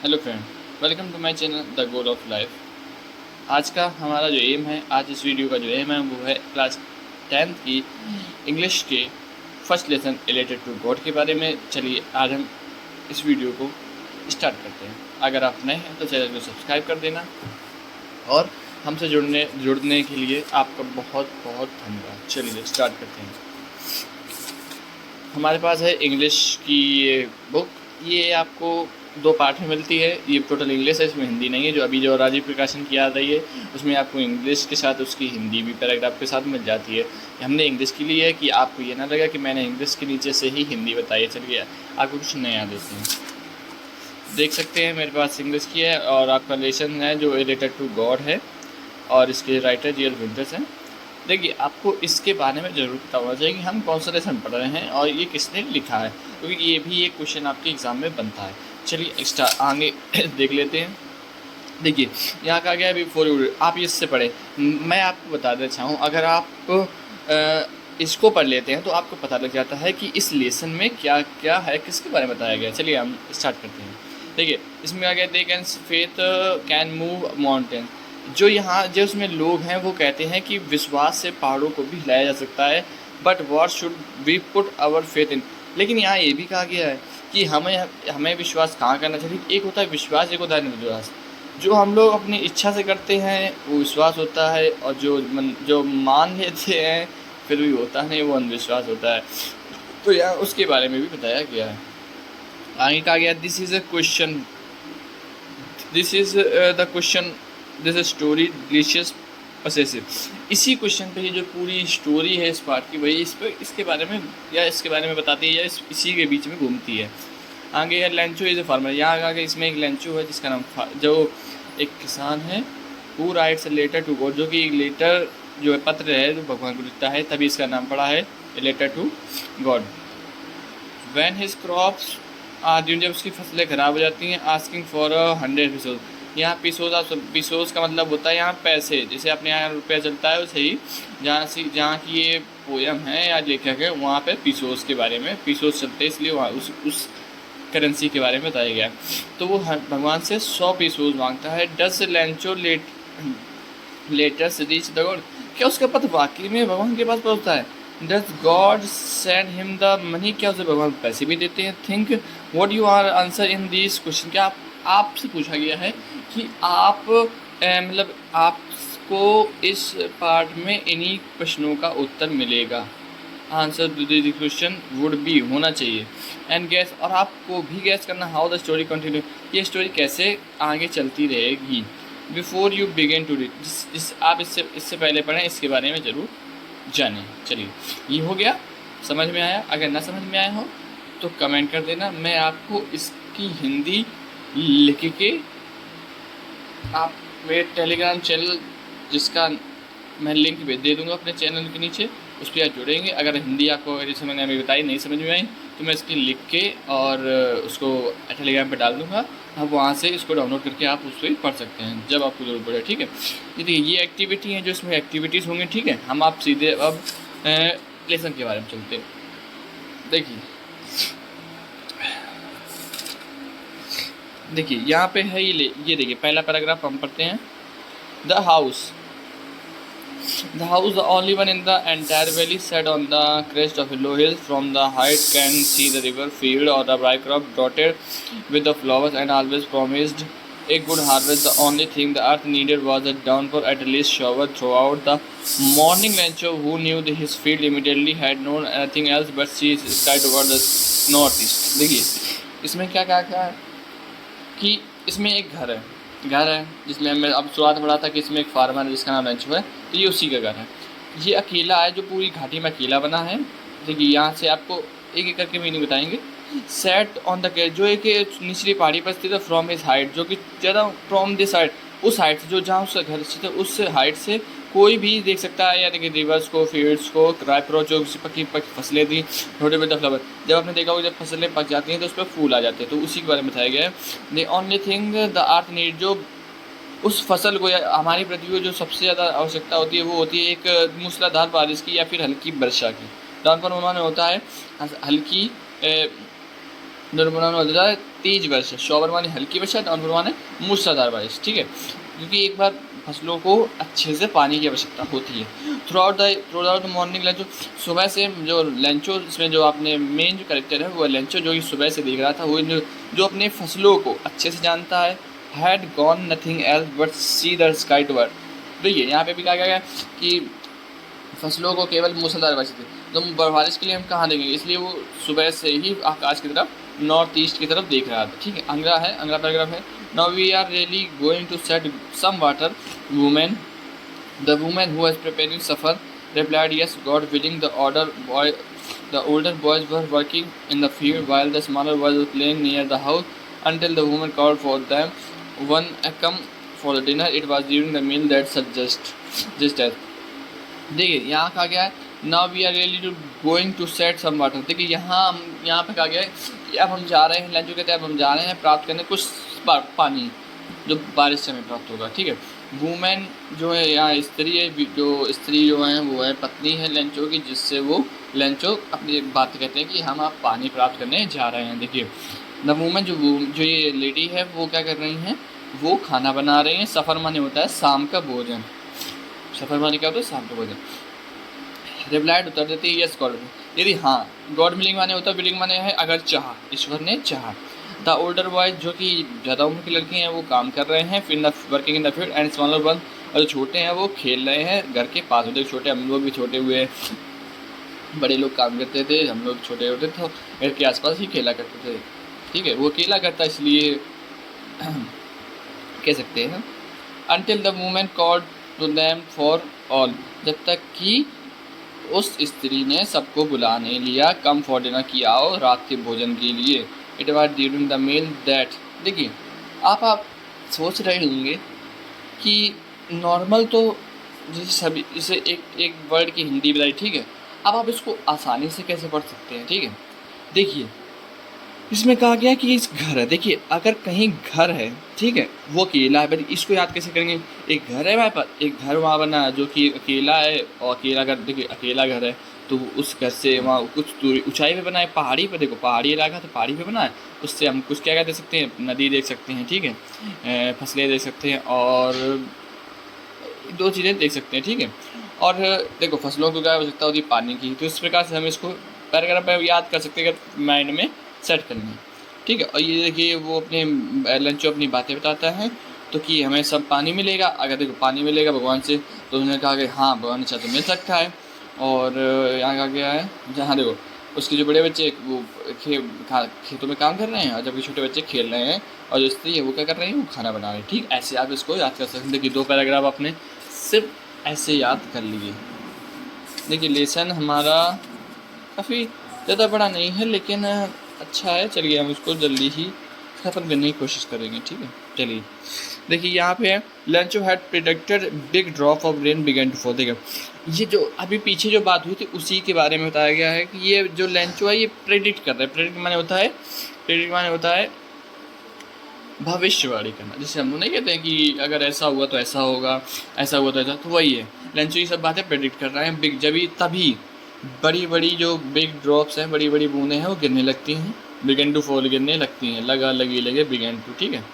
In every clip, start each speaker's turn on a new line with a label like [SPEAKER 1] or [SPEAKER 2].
[SPEAKER 1] Hello friend, welcome to my channel the goal of life. आज का हमारा जो एम है, आज इस वीडियो का जो एम है वो है क्लास 10th की इंग्लिश के first lesson related to God के बारे में। चलिए आज हम इस वीडियो को स्टार्ट करते हैं। अगर आप नए हैं तो चैनल को सब्सक्राइब कर देना और हमसे जुड़ने के लिए आपका बहुत बहुत धन्यवाद। चलिए स्टार्ट करते हैं। हमारे पास है इंग्लिश की ये बुक। ये आपको 2 पार्ट में मिलती है। ये टोटल इंग्लिश है, इसमें हिंदी नहीं है। जो अभी जो राजीव प्रकाशन की आ रही है उसमें आपको इंग्लिश के साथ उसकी हिंदी भी पैराग्राफ के साथ मिल जाती है। हमने इंग्लिश के लिए है कि आपको ये ना लगा कि मैंने इंग्लिश के नीचे से ही हिंदी बताई है। चलिए आपको कुछ नया देते हैं। देख सकते हैं मेरे पास इंग्लिश की है और आपका लेसन है जो रिलेटेड टू गॉड है और इसके राइटर जी.एल. विंटर्स हैं। देखिए आपको इसके बारे में ज़रूर पता होना चाहिए कि हम कौन सा लेसन पढ़ रहे हैं और ये किसने लिखा है, क्योंकि ये भी एक क्वेश्चन आपके एग्ज़ाम में बनता है। चलिए एक्स्ट्रा आगे देख लेते हैं। देखिए यहाँ कहा गया है बिफोर यू, आप इससे पढ़ें। मैं आपको बता देना चाहूँ, अगर आप इसको पढ़ लेते हैं तो आपको पता लग जाता है कि इस लेसन में क्या क्या है, किसके बारे में बताया गया है। चलिए हम स्टार्ट करते हैं। देखिए इसमें आ गया they can faith can move mountain. जो यहाँ जो उसमें लोग हैं वो कहते हैं कि विश्वास से पहाड़ों को भी हिलाया जा सकता है, but what should we put our faith in. लेकिन यहाँ ये भी कहा गया है कि हमें हमें विश्वास कहाँ करना चाहिए। एक होता है विश्वास, एक होता है निर्विश्वास। जो हम लोग अपनी इच्छा से करते हैं वो विश्वास होता है, और जो मान लेते हैं फिर भी होता नहीं, वो अंधविश्वास होता है। तो यहाँ उसके बारे में भी बताया गया है। आगे कहा गया this is a question, this is the question, this story delicious possessive. इसी क्वेश्चन पे ये जो पूरी स्टोरी है इस पार्ट की, वही इस पर इसके बारे में या इसके बारे में बताती है या इसी के बीच में घूमती है। आगे है लेंचो इज़ ए फार्मर। यहाँ आगे इसमें एक लेंचो है जिसका नाम जो एक किसान है, who writes a letter to God, जो कि एक लेटर जो है पत्र है जो भगवान को लिखता है, तभी इसका नाम पड़ा है letter to God. When his crops आदि, जब उसकी फसलें ख़राब हो जाती हैं, आस्किंग फॉर 100 पीसोज। यहाँ पीसोज, आप पीसोज का मतलब होता है यहाँ पैसे, जैसे अपने यहाँ रुपया चलता है वैसे ही जहाँ की ये पोयम है या लेखक है वहाँ पे पीसोज के बारे में पीसोज चलते हैं, इसलिए वहाँ उस करेंसी के बारे में बताया गया। तो वो भगवान से 100 पीसोज मांगता है। Does Lencho letters reach the God. क्या उसका पत्र वाकई में भगवान के पास पहुँचता है? Does God send him the money. क्या उसे भगवान पैसे भी देते हैं? Think what you are answer in this question. क्या आपसे पूछा गया है कि आप मतलब आपको इस पार्ट में इन्हीं प्रश्नों का उत्तर मिलेगा। Answer to the question would be होना चाहिए एंड गैस, और आपको भी गैस करना हाउ द स्टोरी कंटिन्यू, ये स्टोरी कैसे आगे चलती रहेगी। Before you begin to read, जिस आप इससे पहले पढ़ें, इसके बारे में ज़रूर जानें। चलिए ये हो गया, समझ में आया? अगर ना समझ में आया हो तो कमेंट कर देना, मैं आपको इसकी हिंदी लिख के आप मेरे टेलीग्राम चैनल जिसका मैं लिंक भी दे दूँगा अपने चैनल के नीचे, उस पर आप जुड़ेंगे। अगर हिंदी आपको जैसे मैंने अभी बताई नहीं समझ में आई तो मैं इसकी लिख के और उसको टेलीग्राम पे डाल दूँगा। आप वहाँ से इसको डाउनलोड करके आप उस पर पढ़ सकते हैं जब आपको ज़रूरत पड़े। ठीक है, ये देखिए ये एक्टिविटी है जो इसमें एक्टिविटीज़ होंगी। ठीक है, हम आप सीधे अब लेसन के बारे में चलते हैं। देखिए यहाँ पे है ये देखिए पहला पैराग्राफ हम पढ़ते हैं। The house, the only one in the entire valley, set on the crest of a low hill. From the height can see the river, field, or the bycrop dotted with the flowers, and always promised a good harvest. The only thing the earth needed was a downpour, at least shower throughout the morning. Rancho, who knew his field immediately, had known nothing else but see sky toward the northeast. देखिए इसमें क्या क्या क्या है कि इसमें एक घर है जिसमें मैं अब शुरुआत बढ़ा था कि इसमें एक फार्मर है जिसका नाम रेंचो है, तो ये उसी का घर है। ये अकेला है जो पूरी घाटी में अकेला बना है। देखिए यहाँ से आपको एक एक करके मीनिंग बताएंगे। सेट ऑन द जो एक निचली पहाड़ी पर स्थित है, फ्रॉम हिज हाइट, जो कि ज़्यादा फ्रॉम दिस हाइट, उस हाइट से जो जहाँ उसका घर स्थित है उस हाइट से कोई भी देख सकता है, या देखिए रिवर्स को, फील्ड्स को, क्राइप्रो, जो पकी फसलें थी, छोटे बड़े फ्लावर। जब आपने देखा होगा जब फसलें पक जाती हैं तो उस पर फूल आ जाते हैं, तो उसी के बारे में बताया गया है। The only thing the earth need, जो उस फसल को या हमारी पृथ्वी को जो सबसे ज़्यादा आवश्यकता होती है वो होती है एक मूसलाधार बारिश की या फिर हल्की वर्षा की। डाउनफॉल उन्होंने होता है हल्की डाउनफॉल होता है तेज वर्षा, शॉवर माने हल्की वर्षा, डाउनफॉल माने मूसलाधार बारिश, ठीक है। क्योंकि एक बार फसलों को अच्छे से पानी की आवश्यकता होती है। थ्रू आउट द मॉर्निंग लंचो, सुबह से जो लंचो, इसमें जो आपने मेन जो करेक्टर है वो लंचो, जो कि सुबह से देख रहा था, वो जो अपने फसलों को अच्छे से जानता है। Had gone nothing else but see the sky toward. देखिए यहाँ पे भी कहा गया है कि फसलों को केवल मूसलाधार बारिश थी, तो बारिश के लिए हम कहाँ देखेंगे, इसलिए वो सुबह से ही आकाश की तरफ नॉर्थ ईस्ट की तरफ देख रहा था, ठीक है। अगला पैराग्राफ है, now we are really going to set some water women, the women who was preparing supper replied yes, God willing. The older boys were working in the field while the smaller boys were playing near the house until the woman called for them. One come for the dinner. It was during the meal that just as देखिए यहाँ कहा गया है, now we are really to going to set some water. देखिए यहाँ पे कहा गया है कि अब हम जा रहे हैं, लंचो कहते हैं अब हम जा रहे हैं प्राप्त करने कुछ पानी जो बारिश से हमें प्राप्त होगा, ठीक है। वुमेन जो है यहाँ स्त्री है, जो स्त्री जो है वो है पत्नी है लंचो की, जिससे वो लंचो अपनी बात कहते हैं कि हम आप पानी प्राप्त करने जा रहे हैं। देखिए द वुमेन जो ये लेडी है वो क्या कर रही हैं, वो खाना बना रही हैं। सफ़र माने होता है शाम का भोजन, सफ़र माने क्या होता है शाम का भोजन। रिप्लाइड उत्तर देती है यस गॉड, यदि हाँ। गॉड विलिंग माने होता है, विलिंग माने है अगर चाहा, ईश्वर ने चाहा। द ओल्डर बॉयज जो कि ज़्यादा उम्र की लड़की हैं वो काम कर रहे हैं, फिर working in the field, and smaller one और जो छोटे हैं वो खेल रहे हैं घर के पास होते। छोटे हम लोग भी छोटे हुए, बड़े लोग काम करते थे, हम लोग छोटे होते थे घर के आसपास ही खेला करते थे, ठीक है। वो अकेला करता इसलिए कह सकते हैं। Until the women called to them for all, जब तक कि उस स्त्री ने सबको बुलाने लिया, कम फॉर डिनर की आओ रात के भोजन के लिए। It was during the meal that, देखिए आप सोच रहे होंगे कि नॉर्मल तो जैसे सभी जैसे एक वर्ड की हिंदी बताई, ठीक है। अब आप इसको आसानी से कैसे पढ़ सकते हैं, ठीक है। देखिए इसमें कहा गया कि इस घर है, देखिए अगर कहीं घर है, ठीक है, वो अकेला है, बट इसको याद कैसे करेंगे, एक घर है वहाँ पर, एक घर वहाँ बना है जो कि अकेला है, और अकेला घर, देखिए अकेला घर है तो उस घर से वहाँ कुछ दूरी ऊंचाई पे बना है, पहाड़ी पे, देखो पहाड़ी इलाका तो पहाड़ी पे बना है, उससे हम कुछ क्या देख सकते हैं, नदी देख सकते हैं, ठीक है, फसलें देख सकते हैं और दो चीज़ें देख सकते हैं, ठीक है। और देखो फसलों को क्या आवश्यकता होती है, पानी की, तो इस प्रकार से हम इसको पैराग्राफ में याद कर सकते हैं अगर माइंड में सेट करनी है, ठीक है। और ये देखिए वो अपने लंचो अपनी बातें बताता है, तो कि हमें सब पानी मिलेगा, अगर देखो पानी मिलेगा भगवान से, तो उन्होंने कहा कि हाँ भगवान से तो मिल सकता है। और यहाँ कहा गया है जहाँ देखो उसके जो बड़े बच्चे वो खेतों में काम कर रहे हैं और जबकि छोटे बच्चे खेल रहे हैं, और जो स्त्री है वो क्या कर रही है, वो खाना बना रही है, ठीक। ऐसे आप इसको याद कर सकते हैं। देखिए दो पैराग्राफ आपने सिर्फ ऐसे याद कर लिए। देखिए लेसन हमारा काफ़ी ज़्यादा बड़ा नहीं है लेकिन अच्छा है, चलिए हम इसको जल्दी ही ख़त्म करने की कोशिश करेंगे, ठीक है। चलिए देखिए यहाँ पे है, Lencho had predicted big drop of rain began to fall. देखिए ये जो अभी पीछे जो बात हुई थी उसी के बारे में बताया गया है कि ये जो लंचो है ये प्रेडिक्ट कर रहा है। प्रेडिक्ट माने होता है भविष्यवाणी करना, जैसे हम लोग नहीं कहते हैं कि अगर ऐसा हुआ तो ऐसा होगा, ऐसा हुआ तो ऐसा, तो वही है लंचो ये सब बातें प्रेडिक्ट कर रहे हैं। बिग तभी बड़ी बड़ी जो बिग ड्रॉप्स हैं, बड़ी बड़ी बूंदें हैं वो गिरने लगती हैं, बिगेन टू फॉल गिरने लगती हैं, लगे बिगेन टू, ठीक है।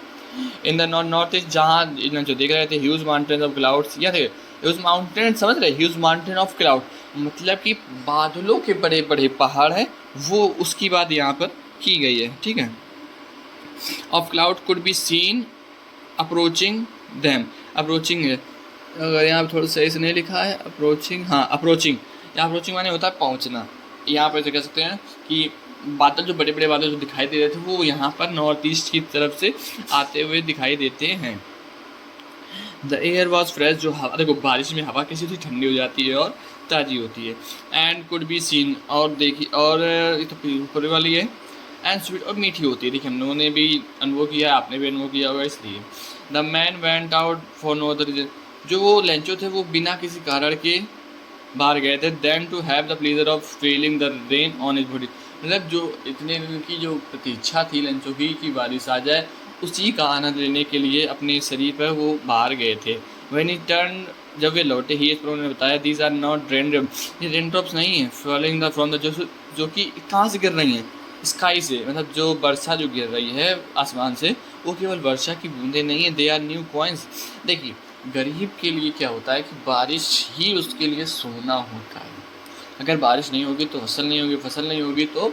[SPEAKER 1] इन द नॉर्थ ईस्ट जहाँ जो देख रहे थे ह्यूज माउंटेन ऑफ क्लाउड्स, या थे ह्यूज माउंटेन, समझ रहे, ह्यूज माउंटेन ऑफ क्लाउड मतलब कि बादलों के बड़े बड़े पहाड़ हैं, वो उसकी बात यहाँ पर की गई है, ठीक है। Of cloud could be seen approaching them, approaching है, अगर यहाँ पर थोड़ा सही से नहीं लिखा है अप्रोचिंग, हाँ अप्रोचिंग, यहाँ अप्रोचिंग माने होता है पहुँचना। यहाँ पर ऐसे कह सकते हैं कि बादल जो बड़े बड़े बादल जो दिखाई दे रहे थे वो यहाँ पर नॉर्थ ईस्ट की तरफ से आते हुए दिखाई देते हैं। द एयर वॉज फ्रेश, जो हवा, देखो बारिश में हवा कैसी होती, ठंडी हो जाती है और ताज़ी होती है। एंड कुड बी सीन, और देखिए और ऊपर वाली है, एंड स्वीट, और मीठी होती है। देखिए हम लोगों ने भी अनुभव किया, आपने भी अनुभव किया होगा, इसलिए। The man went out for no other reason, जो वो लेंचो थे वो बिना किसी कारण के बाहर गए थे। Then to have the pleasure of feeling the rain on his body, मतलब जो इतने दिन की जो प्रतीक्षा थी लंचो की बारिश आ जाए, उसी का आनंद लेने के लिए अपने शरीर पर वो बाहर गए थे। व्हेन ही टर्न, जब वे लौटे ही इस पर उन्होंने बताया these are not raindrops, ये रेन ड्रॉप्स नहीं है, फॉलिंग द फ्रॉम द, जो कि कहाँ से गिर रही हैं, स्काई से, मतलब जो वर्षा जो गिर रही है आसमान से, वो केवल वर्षा की बूंदें नहीं है, दे आर न्यू कॉइन्स। देखिए, गरीब के लिए क्या होता है कि बारिश ही उसके लिए सोना होता है। अगर बारिश नहीं होगी तो फसल नहीं होगी, फसल नहीं होगी तो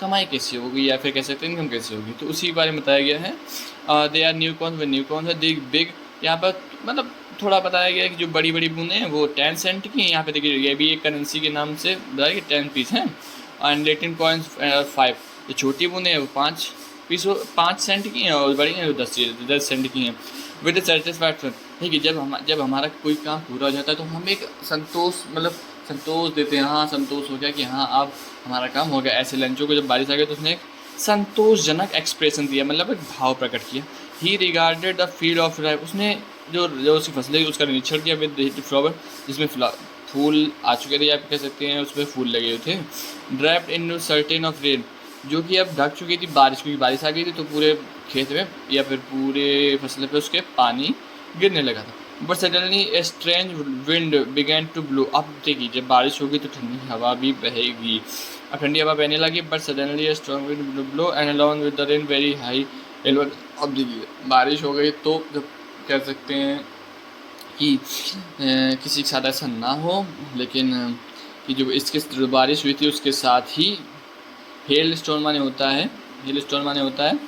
[SPEAKER 1] कमाई कैसी होगी, या फिर कह सकते हैं इनकम कैसी होगी। तो उसी के बारे में बताया गया है। दे आर न्यू कॉन्स, वे न्यू कॉन्स है बिग बिग। यहाँ पर मतलब थोड़ा बताया गया है कि जो बड़ी बड़ी बूंदें हैं वो 10 सेंट की हैं। यहाँ पे देखिए ये भी एक करेंसी के नाम से बताया कि 10 पीस हैं। And Latin coins 5। जो छोटी बूंदें हैं वो 5 सेंट की हैं, और बड़ी हैं वो 10 सेंट की हैं। विद सेटिस्फैक्शन, ठीक है, जब हमारा कोई काम पूरा हो जाता है तो हम एक संतोष देते हैं, हाँ संतोष हो गया कि हाँ अब हमारा काम हो गया। ऐसे लंचों को जब बारिश आ गई तो उसने एक संतोषजनक एक्सप्रेशन दिया, मतलब एक भाव प्रकट किया। ही regarded the field of life, उसने जो उसकी फसलें उसका निरीक्षण किया विद फ्लावर, जिसमें फूल आ चुके थे, या कह सकते हैं उसमें फूल लगे हुए थे। Draped in certain of rain, जो कि अब ढक चुकी थी बारिश, क्योंकि बारिश आ गई थी तो पूरे खेत में या फिर पूरे फसल पे उसके पानी गिरने लगा था। But suddenly a strange wind began to blow, अब देखिए जब बारिश होगी तो ठंडी हवा भी बहेगी। अब ठंडी हवा बहने लगी, but suddenly a strong wind blow and along with the rain very high L one. अब देखिए बारिश हो गई तो जब कह सकते हैं कि किसी के साथ ऐसा ना हो, लेकिन कि जो इसके जो बारिश हुई थी उसके साथ ही हेल स्टोन माने होता है, हेल स्टोन माने होता है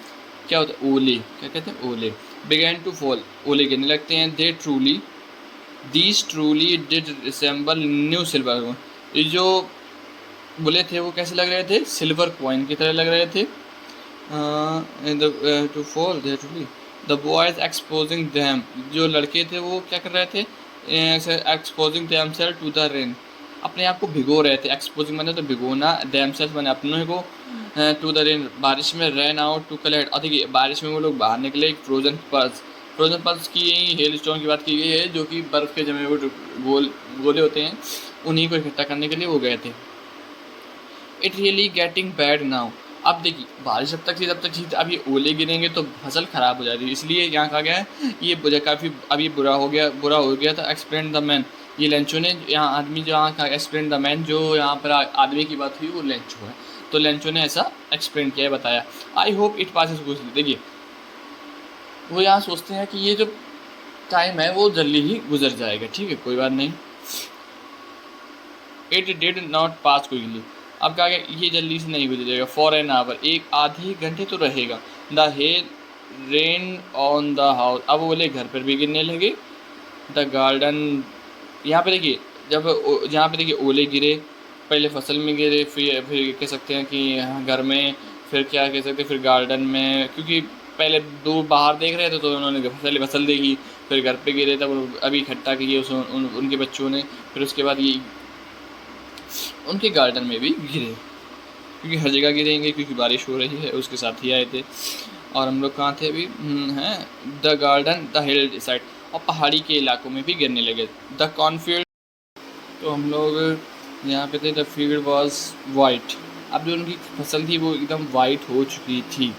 [SPEAKER 1] क्या होता है, ओले, क्या कहते हैं, ओले। बिगैन टू फॉल, ओले गिरने लगते हैं। These truly did resemble new silver, ये जो बोले थे वो कैसे लग रहे थे, सिल्वर कॉइन की तरह लग रहे थे। To fall they truly the boys exposing them, जो लड़के थे वो क्या कर रहे थे, exposing them self to the rain, अपने आप को भिगो रहे थे। एक्सपोजिंग मैंने तो भिगोना, दैम सेल्फ मैंने अपने को, टू द रेन बारिश में, रैन आउट टू कलेक्ट, और देखिए बारिश में वो लोग बाहर निकले एक फ्रोजन पर्स की यही हेल स्टोन की बात की गई है, जो कि बर्फ़ के जमे हुए गोले होते हैं, उन्हीं को इकट्ठा करने के लिए वो गए थे। It really getting bad now, अब देखिए बारिश जब तक थी अब ये ओले गिरेंगे तो फसल ख़राब हो जाती है, इसलिए यहाँ कहा गया है ये काफ़ी अब ये बुरा हो गया था। एक्सप्लेन द मैन, ये लेंचो ने यहाँ आदमी जो यहाँ का एक्सप्लेन द मैन, जो यहाँ पर आदमी की बात हुई वो लेंचो है, तो लेंचो ने ऐसा एक्सप्लेन किया है, बताया। I hope it passes good, देखिए वो यहाँ सोचते हैं कि ये जो टाइम है वो जल्दी ही गुजर जाएगा, ठीक है कोई बात नहीं। It did not pass quickly, अब क्या ये जल्दी से नहीं गुजरेगा। फॉर एन आवर, एक आधे घंटे तो रहेगा। The hell rain on the house, अब ओले घर पर भी गिरने लगे। द गार्डन, यहाँ पे देखिए यहाँ पे देखिए ओले गिरे, पहले फसल में गिरे, फिर कह सकते हैं कि घर में, फिर क्या कह सकते हैं फिर गार्डन में, क्योंकि पहले दूर बाहर देख रहे थे तो उन्होंने पहले फसल देखी, फिर घर पे गिरे तब अभी इकट्ठा किए उनके बच्चों ने, फिर उसके बाद ये उनके गार्डन में भी गिरे, क्योंकि हर जगह गिरेंगे क्योंकि बारिश हो रही है। उसके साथ ही आए थे, और हम लोग कहाँ थे अभी, हैं the garden the hill side, और पहाड़ी के इलाकों में भी गिरने लगे। द कॉर्नफील्ड, तो हम लोग यहाँ पे थे। द फील्ड वॉज वाइट, अब जो उनकी फसल थी वो एकदम वाइट हो चुकी थी,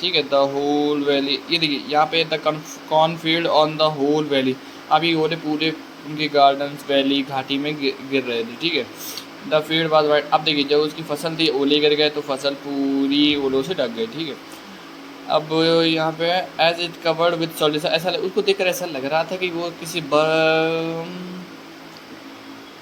[SPEAKER 1] ठीक है। द होल वैली, ये देखिए यहाँ पे the cornfield on the whole valley, अभी ओले पूरे उनके गार्डन्स वैली घाटी में गिर रहे थे, ठीक है। द फील्ड वाज वाइट, अब देखिए जब उसकी फसल थी ओले गिर गए तो फसल पूरी ओलों से ढक गई, ठीक है। अब यहाँ पे as it covered with salt, ऐसा उसको देखकर ऐसा लग रहा था कि वो किसी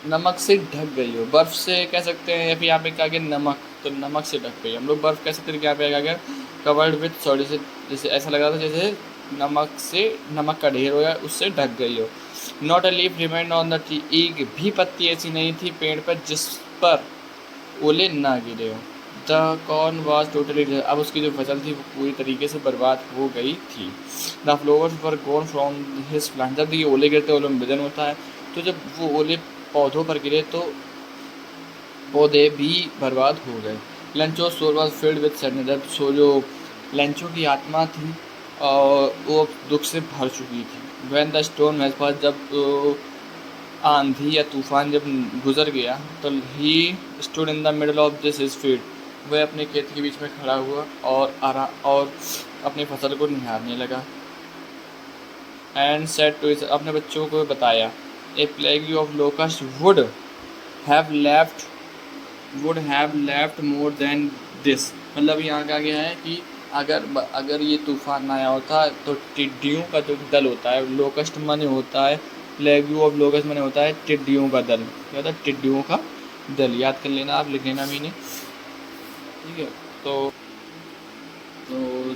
[SPEAKER 1] नमक से ढक गई हो, बर्फ़ से कह सकते हैं, या फिर यहाँ पे कहा गया नमक, तो नमक से ढक गई। हम लोग बर्फ़ कह सकते हैं, यहाँ पे कहा गया कवर्ड विद सॉल्ट, से जैसे ऐसा लग रहा था जैसे नमक का ढेर हो या उससे ढक गई हो। Not a leaf remained on the tree, एक भी पत्ती ऐसी नहीं थी पेड़ पर जिस पर ओले ना गिरे हो। द कॉर्न वाज टोटली, अब उसकी जो फसल थी वो पूरी तरीके से बर्बाद हो गई थी। The flowers were gone from his plant, जब ये ओले गिरते ओले में वजन होता है, तो जब वो ओले पौधों पर गिरे तो पौधे भी बर्बाद हो गए। Lencho soul was filled with sadness, जब सो जो लंचो की आत्मा थी और वो दुख से भर चुकी थी। व्हेन द स्टोन हैज पास, जब आंधी या तूफान जब गुजर गया, तो he stood in the middle of this his field, वह अपने खेत के बीच में खड़ा हुआ और अपनी फसल को निहारने लगा। एंड सेड टू हिज, अपने बच्चों को बताया, a plague of locust would have left would have left more than this, मतलब यहाँ का गया है कि अगर ये तूफान आया होता तो टिड्डियों का जो दल होता है, लोकस्ट माने होता है, प्लेग्यू ऑफ लोकस्ट माने होता है टिड्डियों का दल, क्या होता है टिड्डियों का दल, याद कर लेना आप, लिख लेना मीनिंग, ठीक है। तो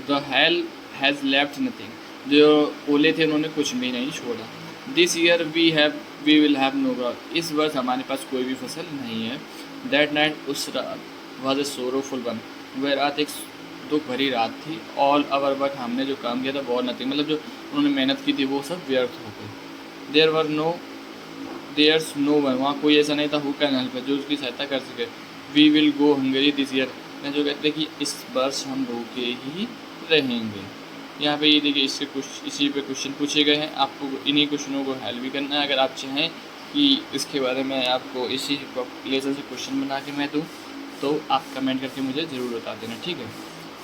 [SPEAKER 1] the hail has left nothing, जो ओले थे उन्होंने कुछ भी नहीं छोड़ा। This year we will have no crop, इस वर्ष हमारे पास कोई भी फसल नहीं है। दैट नाइट, उस रात, वॉज ए सोरोफुल वन, वह रात एक दुख भरी रात थी। ऑल अवर वर्क, हमने जो काम किया था वो नथिंग, मतलब जो उन्होंने मेहनत की थी वो सब व्यर्थ हो गई। देयर्स नो वन, वहाँ कोई ऐसा नहीं था हु कैन हेल्प, जो उसकी सहायता कर सके। We will go hungry this year, जो कहते हैं कि इस वर्ष हम भूखे ही रहेंगे। यहाँ पे ये देखिए इससे कुछ इसी पे क्वेश्चन पूछे गए हैं, आपको इन्हीं क्वेश्चनों को हल भी करना है। अगर आप चाहें कि इसके बारे में आपको इसी लेसन से क्वेश्चन बना के मैं दूँ तो आप कमेंट करके मुझे ज़रूर बता देना, ठीक है।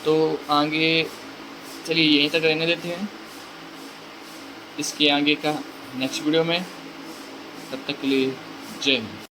[SPEAKER 1] तो आगे चलिए यहीं तक रहने देते हैं, इसके आगे का नेक्स्ट वीडियो में, तब तक के लिए जय हिंद।